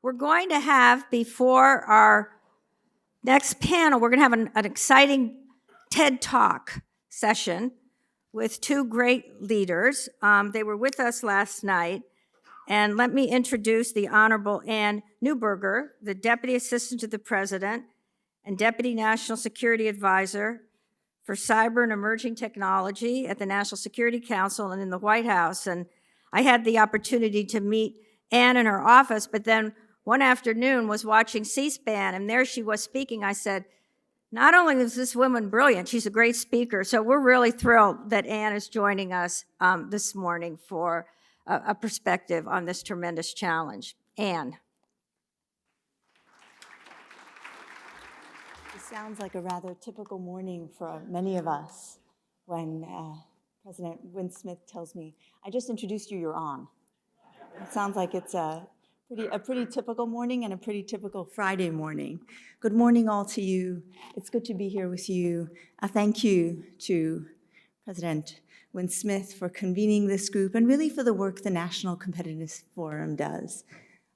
We're going to have, before our next panel, we're going to have an exciting TED Talk session with two great leaders. They were with us last night. And let me introduce the Honorable Ann Neuberger, the Deputy Assistant to the President and Deputy National Security Advisor for Cyber and Emerging Technology at the National Security Council and in the White House. And I had the opportunity to meet Ann in her office, but then one afternoon was watching C-SPAN, and there she was speaking. I said, not only is this woman brilliant, she's a great speaker. So we're really thrilled that Ann is joining us this morning for a perspective on this tremendous challenge. Ann. It sounds like a rather typical morning for many of us when President Wynne Smith tells me, I just introduced you, you're on. It sounds like it's a pretty typical morning and a pretty typical Friday morning. Good morning all to you. It's good to be here with you. A thank you to President Wynne Smith for convening this group and really for the work the National Competitiveness Forum does.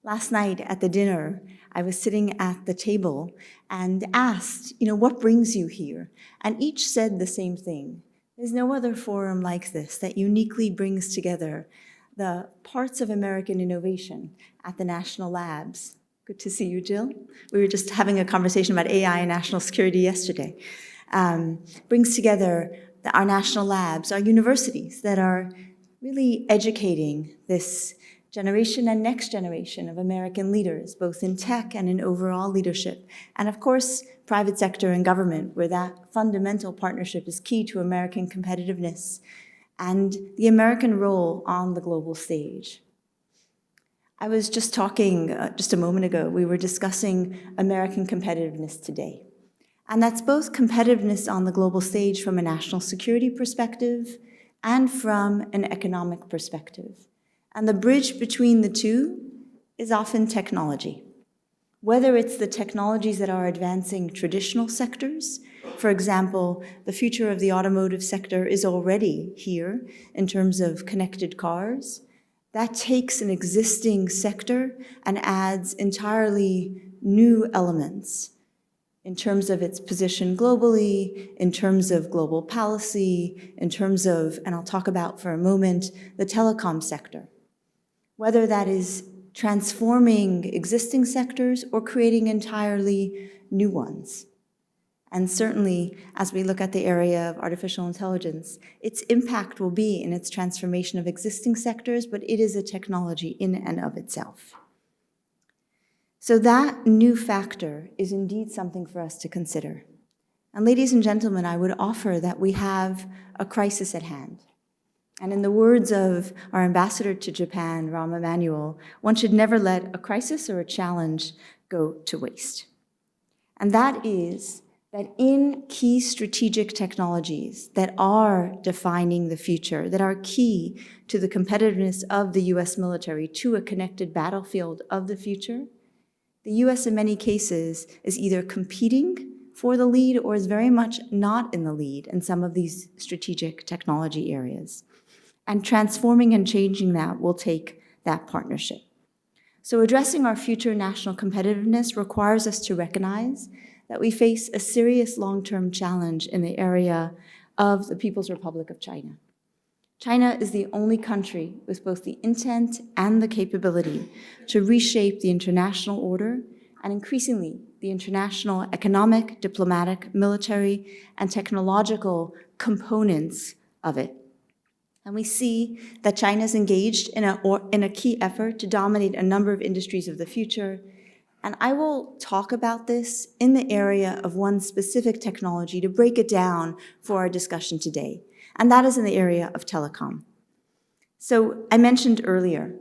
Last night at the dinner, I was sitting at the table and asked, what brings you here? And each said the same thing. There's no other forum like this that uniquely brings together the parts of American innovation at the national labs. Good to see you, Jill. We were just having a conversation about AI and national security yesterday. Brings together our national labs, our universities that are really educating this generation and next generation of American leaders, both in tech and in overall leadership. And of course, private sector and government, where that fundamental partnership is key to American competitiveness and the American role on the global stage. I was just talking just a moment ago, we were discussing American competitiveness today. And that's both competitiveness on the global stage from a national security perspective and from an economic perspective. And the bridge between the two is often technology. Whether it's the technologies that are advancing traditional sectors, for example, the future of the automotive sector is already here in terms of connected cars. That takes an existing sector and adds entirely new elements in terms of its position globally, in terms of global policy, in terms of, and I'll talk about for a moment, the telecom sector. Whether that is transforming existing sectors or creating entirely new ones. And certainly, as we look at the area of artificial intelligence, its impact will be in its transformation of existing sectors, but it is a technology in and of itself. So that new factor is indeed something for us to consider. And ladies and gentlemen, I would offer that we have a crisis at hand. And in the words of our ambassador to Japan, Rahm Emanuel, one should never let a crisis or a challenge go to waste. And that is that in key strategic technologies that are defining the future, that are key to the competitiveness of the US military to a connected battlefield of the future, the US in many cases is either competing for the lead or is very much not in the lead in some of these strategic technology areas. And transforming and changing that will take that partnership. So addressing our future national competitiveness requires us to recognize that we face a serious long-term challenge in the area of the People's Republic of China. China is the only country with both the intent and the capability to reshape the international order and increasingly the international economic, diplomatic, military, and technological components of it. And we see that China is engaged in a key effort to dominate a number of industries of the future. And I will talk about this in the area of one specific technology to break it down for our discussion today. And that is in the area of telecom. So I mentioned earlier,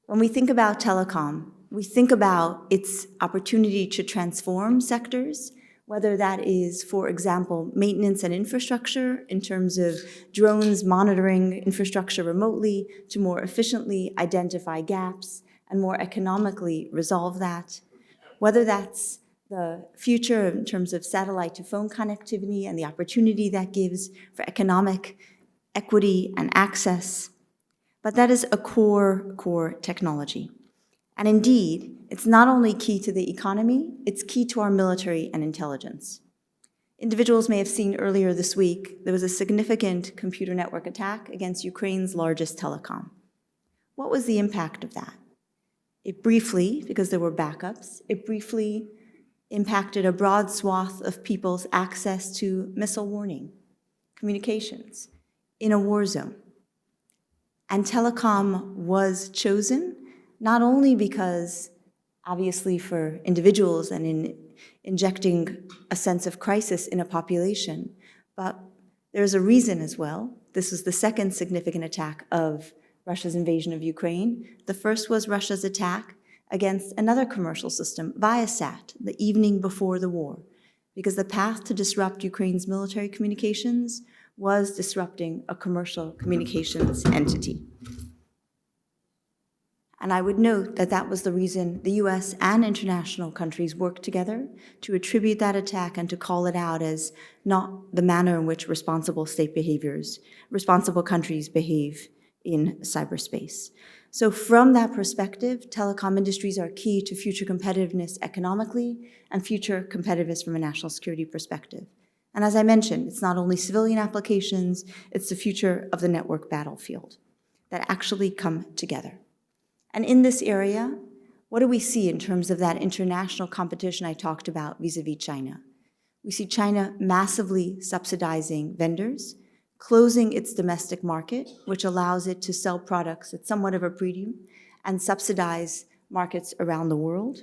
when we think about telecom, we think about its opportunity to transform sectors, whether that is, for example, maintenance and infrastructure in terms of drones monitoring infrastructure remotely to more efficiently identify gaps and more economically resolve that, whether that's the future in terms of satellite to phone connectivity and the opportunity that gives for economic equity and access. But that is a core technology. And indeed, it's not only key to the economy, it's key to our military and intelligence. Individuals may have seen earlier this week, there was a significant computer network attack against Ukraine's largest telecom. What was the impact of that? It briefly, because there were backups, it briefly impacted a broad swath of people's access to missile warning, communications, in a war zone. And telecom was chosen not only because, obviously for individuals and in injecting a sense of crisis in a population, but there's a reason as well. This was the second significant attack of Russia's invasion of Ukraine. The first was Russia's attack against another commercial system, Viasat, the evening before the war, because the path to disrupt Ukraine's military communications was disrupting a commercial communications entity. And I would note that that was the reason the US and international countries worked together to attribute that attack and to call it out as not the manner in which responsible countries behave in cyberspace. So from that perspective, telecom industries are key to future competitiveness economically and future competitiveness from a national security perspective. And as I mentioned, it's not only civilian applications, it's the future of the network battlefield that actually come together. And in this area, what do we see in terms of that international competition I talked about vis-a-vis China? We see China massively subsidizing vendors, closing its domestic market, which allows it to sell products at somewhat of a premium and subsidize markets around the world.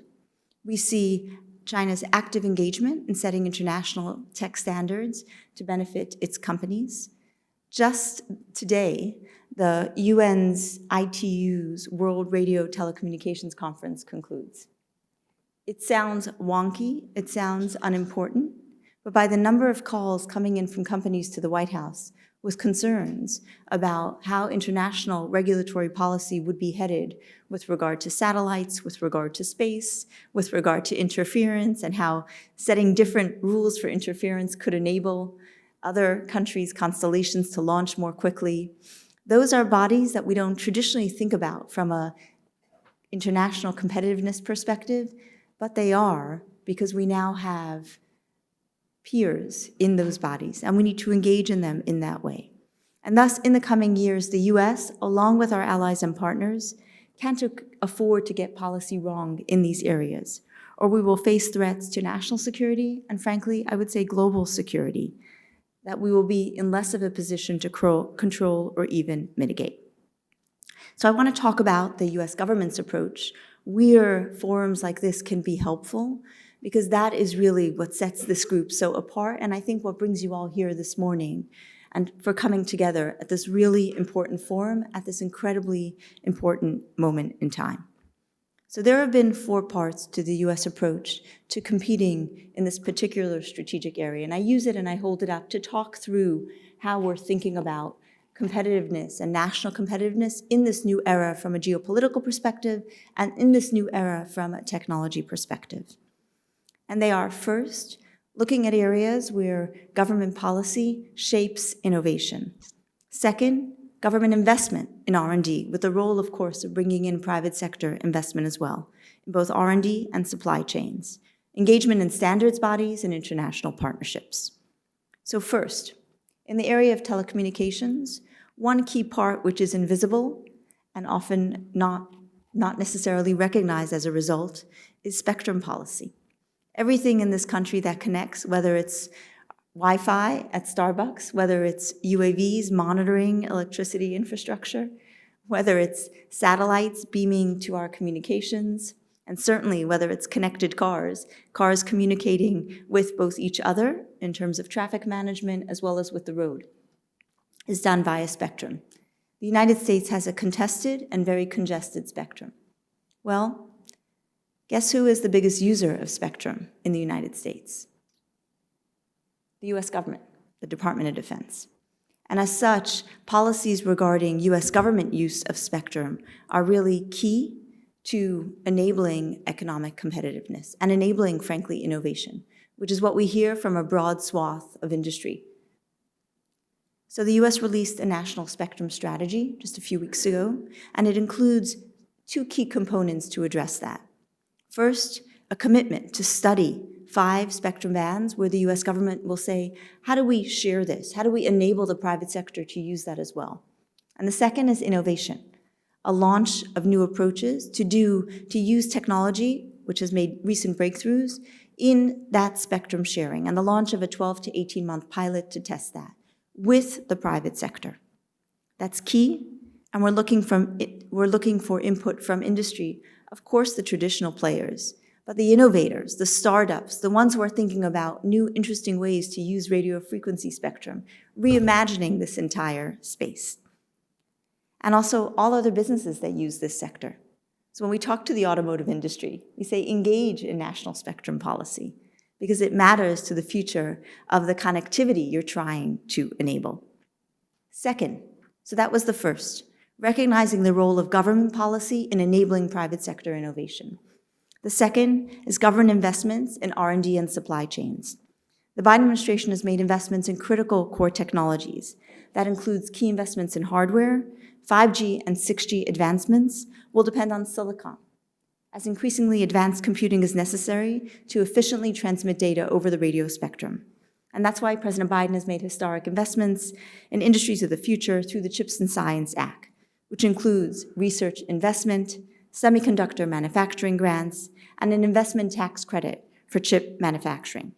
We see China's active engagement in setting international tech standards to benefit its companies. Just today, the UN's ITU's World Radio Telecommunications Conference concludes. It sounds wonky, it sounds unimportant, but by the number of calls coming in from companies to the White House with concerns about how international regulatory policy would be headed with regard to satellites, with regard to space, with regard to interference, and how setting different rules for interference could enable other countries' constellations to launch more quickly. Those are bodies that we don't traditionally think about from an international competitiveness perspective, but they are because we now have peers in those bodies, and we need to engage in them in that way. And thus, in the coming years, the US, along with our allies and partners, can't afford to get policy wrong in these areas, or we will face threats to national security, and frankly, I would say global security, that we will be in less of a position to control or even mitigate. So I want to talk about the US government's approach, where forums like this can be helpful, because that is really what sets this group so apart, and I think what brings you all here this morning, and for coming together at this really important forum at this incredibly important moment in time. So there have been 4 parts to the US approach to competing in this particular strategic area, and I use it and I hold it up to talk through how we're thinking about competitiveness and national competitiveness in this new era from a geopolitical perspective and in this new era from a technology perspective. And they are, first, looking at areas where government policy shapes innovation. Second, government investment in R&D, with the role, of course, of bringing in private sector investment as well, in both R&D and supply chains. Engagement in standards bodies and international partnerships. So first, in the area of telecommunications, one key part which is invisible and often not necessarily recognized as a result is spectrum policy. Everything in this country that connects, whether it's Wi-Fi at Starbucks, whether it's UAVs monitoring electricity infrastructure, whether it's satellites beaming to our communications, and certainly whether it's connected cars communicating with both each other in terms of traffic management as well as with the road, is done via spectrum. The United States has a contested and very congested spectrum. Well, guess who is the biggest user of spectrum in the United States? The US government, the Department of Defense. And as such, policies regarding US government use of spectrum are really key to enabling economic competitiveness and enabling, frankly, innovation, which is what we hear from a broad swath of industry. So the US released a national spectrum strategy just a few weeks ago, and it includes two key components to address that. First, a commitment to study 5 spectrum bands where the US government will say, how do we share this? How do we enable the private sector to use that as well? And the second is innovation, a launch of new approaches to use technology, which has made recent breakthroughs, in that spectrum sharing, and the launch of a 12 to 18-month pilot to test that with the private sector. That's key, and we're looking for input from industry, of course the traditional players, but the innovators, the startups, the ones who are thinking about new interesting ways to use radio frequency spectrum, reimagining this entire space. And also all other businesses that use this sector. So when we talk to the automotive industry, we say engage in national spectrum policy because it matters to the future of the connectivity you're trying to enable. Second, so that was the first, recognizing the role of government policy in enabling private sector innovation. The second is government investments in R&D and supply chains. The Biden administration has made investments in critical core technologies. That includes key investments in hardware. 5G and 6G advancements will depend on silicon, as increasingly advanced computing is necessary to efficiently transmit data over the radio spectrum. And that's why President Biden has made historic investments in industries of the future through the CHIPS and Science Act, which includes research investment, semiconductor manufacturing grants, and an investment tax credit for chip manufacturing.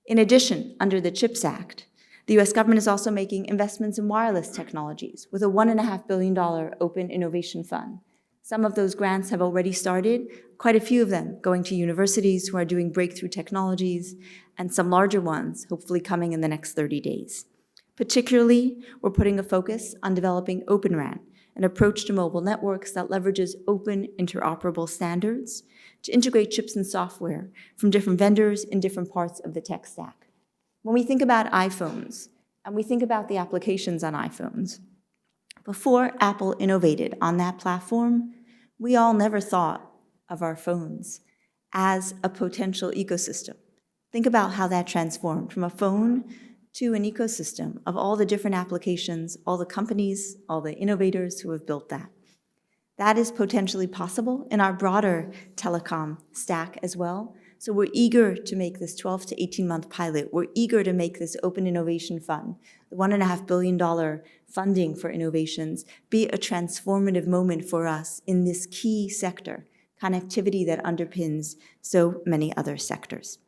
In addition, under the CHIPS Act, the US government is also making investments in wireless technologies with a $1.5 billion open innovation fund. Some of those grants have already started, quite a few of them going to universities who are doing breakthrough technologies, and some larger ones hopefully coming in the next 30 days. Particularly, we're putting a focus on developing Open RAN, an approach to mobile networks that leverages open interoperable standards to integrate chips and software from different vendors in different parts of the tech stack. When we think about iPhones, and we think about the applications on iPhones, before Apple innovated on that platform, we all never thought of our phones as a potential ecosystem. Think about how that transformed from a phone to an ecosystem of all the different applications, all the companies, all the innovators who have built that. That is potentially possible in our broader telecom stack as well. So we're eager to make this 12 to 18-month pilot. We're eager to make this Open Innovation Fund, the $1.5 billion funding for innovations, be a transformative moment for us in this key sector, connectivity that underpins so many other sectors.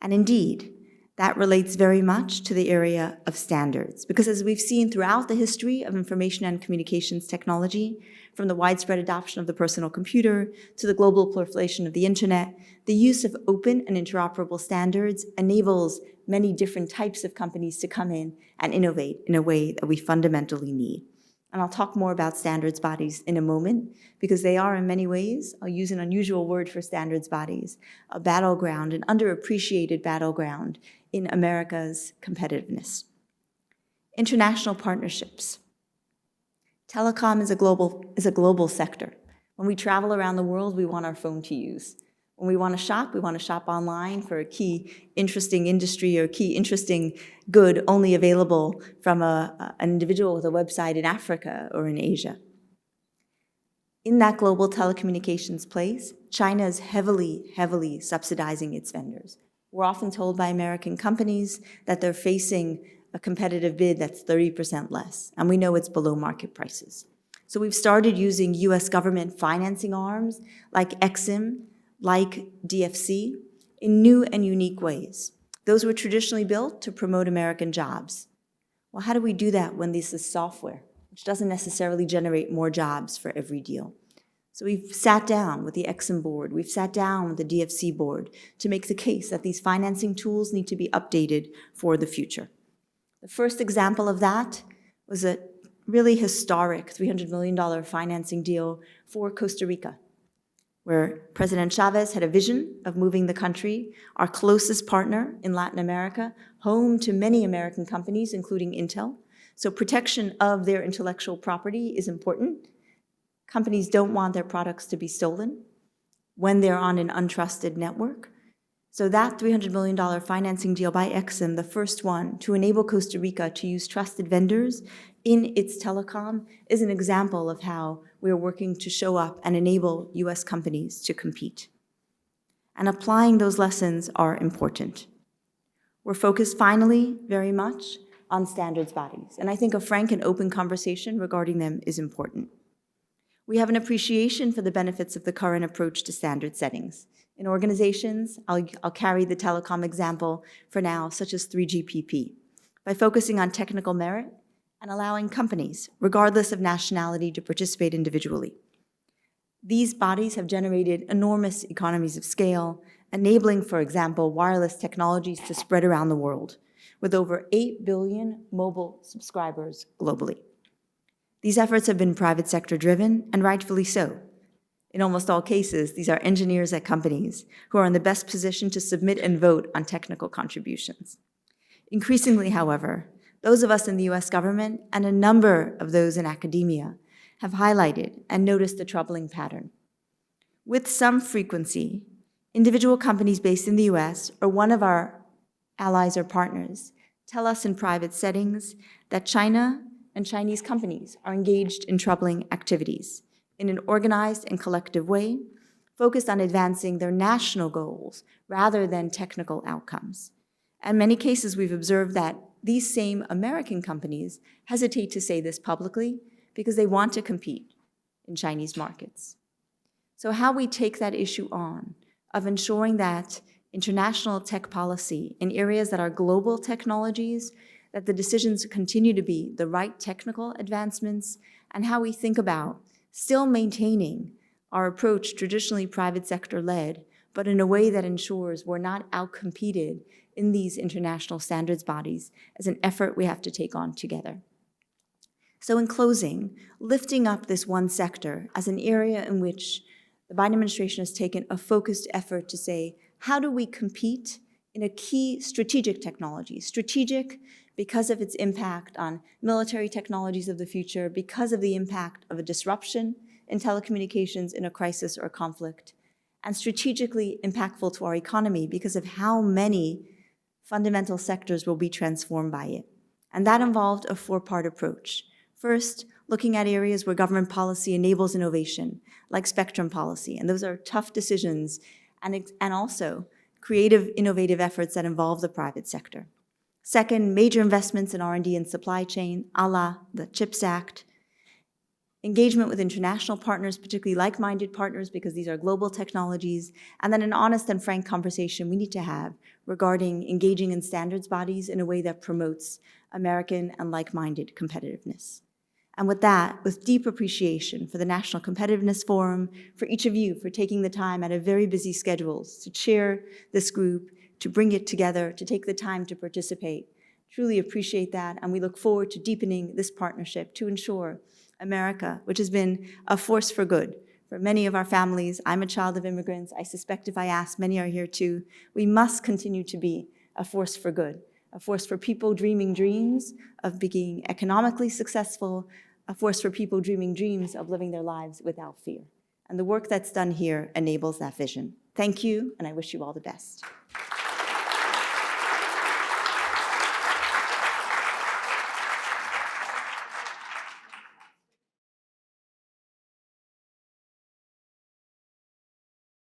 And indeed, that relates very much to the area of standards, because as we've seen throughout the history of information and communications technology, from the widespread adoption of the personal computer to the global proliferation of the internet, the use of open and interoperable standards enables many different types of companies to come in and innovate in a way that we fundamentally need. And I'll talk more about standards bodies in a moment, because they are in many ways, I'll use an unusual word for standards bodies, a battleground, an underappreciated battleground in America's competitiveness. International partnerships. Telecom is a global sector. When we travel around the world, we want our phone to use. When we want to shop online for a key interesting industry or key interesting good only available from an individual with a website in Africa or in Asia. In that global telecommunications place, China is heavily subsidizing its vendors. We're often told by American companies that they're facing a competitive bid that's 30% less, and we know it's below market prices. So we've started using US government financing arms like EXIM, like DFC, in new and unique ways. Those were traditionally built to promote American jobs. Well, how do we do that when this is software, which doesn't necessarily generate more jobs for every deal? So we've sat down with the EXIM board, we've sat down with the DFC board to make the case that these financing tools need to be updated for the future. The first example of that was a really historic $300 million financing deal for Costa Rica, where President Chavez had a vision of moving the country, our closest partner in Latin America, home to many American companies, including Intel. So protection of their intellectual property is important. Companies don't want their products to be stolen when they're on an untrusted network. So that $300 million financing deal by EXIM, the first one to enable Costa Rica to use trusted vendors in its telecom, is an example of how we are working to show up and enable US companies to compete. And applying those lessons are important. We're focused finally very much on standards bodies, and I think a frank and open conversation regarding them is important. We have an appreciation for the benefits of the current approach to standard settings. In organizations, I'll carry the telecom example for now, such as 3GPP, by focusing on technical merit and allowing companies, regardless of nationality, to participate individually. These bodies have generated enormous economies of scale, enabling, for example, wireless technologies to spread around the world, with over 8 billion mobile subscribers globally. These efforts have been private sector driven, and rightfully so. In almost all cases, these are engineers at companies who are in the best position to submit and vote on technical contributions. Increasingly, however, those of us in the US government and a number of those in academia have highlighted and noticed a troubling pattern. With some frequency, individual companies based in the US or one of our allies or partners tell us in private settings that China and Chinese companies are engaged in troubling activities in an organized and collective way, focused on advancing their national goals rather than technical outcomes. In many cases, we've observed that these same American companies hesitate to say this publicly because they want to compete in Chinese markets. So how we take that issue on of ensuring that international tech policy in areas that are global technologies, that the decisions continue to be the right technical advancements, and how we think about still maintaining our approach traditionally private sector led, but in a way that ensures we're not outcompeted in these international standards bodies as an effort we have to take on together. So in closing, lifting up this one sector as an area in which the Biden administration has taken a focused effort to say, how do we compete in a key strategic technology? Strategic because of its impact on military technologies of the future, because of the impact of a disruption in telecommunications in a crisis or conflict, and strategically impactful to our economy because of how many fundamental sectors will be transformed by it. And that involved a four-part approach. First, looking at areas where government policy enables innovation, like spectrum policy, and those are tough decisions, and also creative, innovative efforts that involve the private sector. Second, major investments in R&D and supply chain, a la the CHIPS Act. Engagement with international partners, particularly like-minded partners, because these are global technologies, and then an honest and frank conversation we need to have regarding engaging in standards bodies in a way that promotes American and like-minded competitiveness. And with that, with deep appreciation for the National Competitiveness Forum, for each of you for taking the time out of very busy schedules to chair this group, to bring it together, to take the time to participate. Truly appreciate that, and we look forward to deepening this partnership to ensure America, which has been a force for good for many of our families. I'm a child of immigrants. I suspect if I ask, many are here too. We must continue to be a force for good, a force for people dreaming dreams of being economically successful, a force for people dreaming dreams of living their lives without fear. And the work that's done here enables that vision. Thank you, and I wish you all the best.